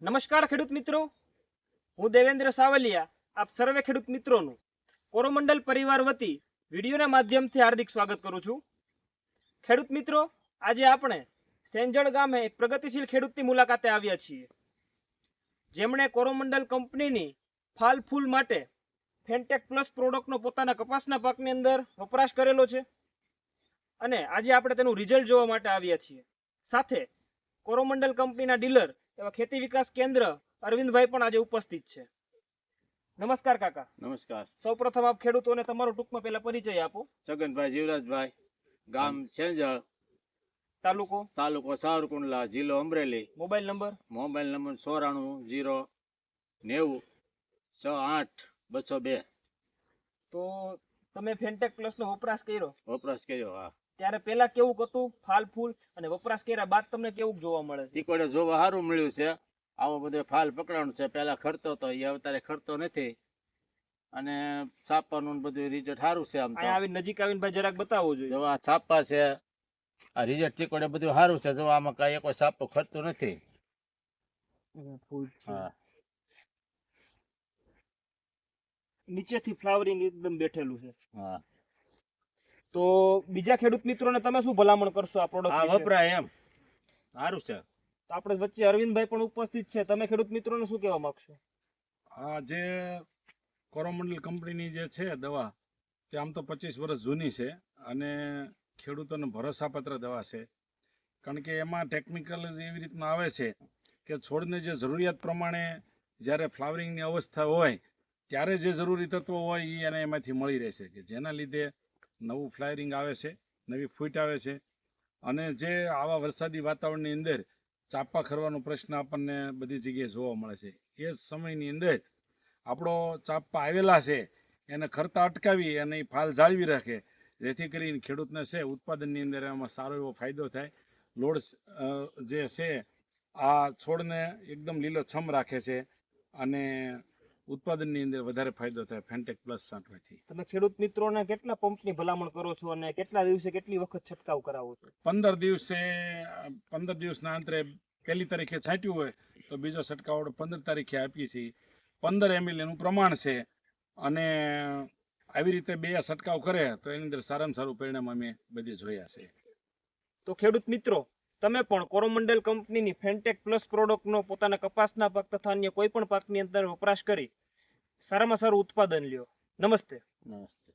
નમસ્કાર ખેડૂત મિત્રો, હું દેવેન્દ્ર સાવલિયા આપ સર્વે ખેડૂત મિત્રોનું કોરોમંડલ પરિવાર વતી વિડીયોના માધ્યમથી હાર્દિક સ્વાગત કરું છું। ખેડૂત મિત્રો, આજે આપણે સેંજળ ગામે એક પ્રગતિશીલ ખેડૂતની મુલાકાતે આવ્યા છીએ, જેમણે કોરોમંડલ કંપનીની ફાલ ફૂલ માટે ફેન્ટેક પ્લસ પ્રોડક્ટનો પોતાના કપાસના પાકની અંદર વપરાશ કરેલો છે અને આજે આપણે તેનું રિઝલ્ટ જોવા માટે આવ્યા છીએ। સાથે કોરોમંડલ કંપનીના ડીલર એવા ખેતી વિકાસ કેન્દ્ર અરવિંદભાઈ પણ આજે ઉપસ્થિત છે। નમસ્કાર કાકા। નમસ્કાર। સૌપ્રથમ આપ ખેડૂતોને તમારો ટૂંકમાં પહેલા પરિચય આપો। છગનભાઈ જીવરાજભાઈ, ગામ છેંજળ, તાલુકો સાવરકુંડલા, જિલ્લો અમરેલી। Mobile number 9490906802। તો તમે ફેન્ટેક પ્લસ નો વપરાશ કર્યો? વપરાશ કર્યો, હા। ત્યારે પહેલા કેવું હતું ફાલ ફૂલ અને વપરાશ કર્યા બાદ તમને કેવું જોવા મળે છે? તીકોડે જોવા સારું મળ્યું છે। આવો બધો ફાલ પકડવાનું છે, પેલા ખરતો હતો, એ અત્યારે ખરતો નથી અને છાપવાનું બધું રિઝલ્ટ સારું છે। આમ તો આવી નજીક આવીને ભાઈ જરાક બતાવવો જોઈએ। જો આ છાપા છે, આ રિઝલ્ટ તીકોડે બધું સારું છે। જો આમાં કઈ કોઈ છાપો ખરતું નથી। હા, નીચેથી ફ્લાવરિંગ એકદમ બેઠેલું છે। હા। તો બીજા ખેડૂત મિત્રોને તમે શું ભલામણ કરશો આ પ્રોડક્ટ આ વિશે? વપરાય એમ સારું છે। તો આપણે વચ્ચે અરવિંદભાઈ પણ ઉપસ્થિત છે, તમે ખેડૂત મિત્રોને શું કહેવા માંગશો? આ જે કોરોમંડલ કંપનીની જે છે દવા, તે આમ તો 25 વર્ષ જૂની છે અને ખેડૂતોને ભરોસાપાત્ર દવા છે, કારણ કે એમાં ટેકનિકલ એવી રીતના આવે છે કે છોડને જે જરૂરિયાત પ્રમાણે જ્યારે ફ્લાવરિંગની અવસ્થા હોય ત્યારે જે જરૂરી તત્વો હોય એ એને એમાંથી મળી રહેશે, કે જેના લીધે નવું ફ્લાવરિંગ આવે છે, નવી ફૂટ આવે છે। અને જે આવા વરસાદી વાતાવરણની અંદર ચાપા ખરવાનો પ્રશ્ન આપણને બધી જગ્યાએ જોવા મળે છે, એ સમયની અંદર આપણો ચાપા આવેલા છે એને ખરતા અટકાવી અને એ ફાલ જાળવી રાખે, જેથી કરીને ખેડૂતને છે ઉત્પાદનની અંદર એમાં સારો એવો ફાયદો થાય। લોડ જે છે આ છોડને એકદમ લીલોછમ રાખે છે અને ઉત્પાદનની અંદર વધારે ફાયદો થાય ફેન્ટેક પ્લસ છાંટવાથી। તમે ખેડૂત મિત્રોને કેટલા પંપની ભલામણ કરો છો અને કેટલા દિવસે કેટલી વખત છંટકાવ કરાવો છો? 15 દિવસના અંતરે પહેલી તારીખે છાંટ્યું હોય તો બીજો છંટકાવ 15 તારીખે આપીએ છીએ। 15 ml એનું પ્રમાણ છે અને આવી રીતે 2 છંટકાવ કરે તો એની અંદર સારામાં સારું પરિણામ અમે બધે જોયા છે। તો ખેડૂત મિત્રો, તમે પણ કોરોમંડલ કંપનીની ફેન્ટેક પ્લસ પ્રોડક્ટનો પોતાના કપાસના પાક તથા અન્ય કોઈ પણ પાકની અંદર વપરાશ કરી સારામાં સારું ઉત્પાદન લ્યો। નમસ્તે। નમસ્તે।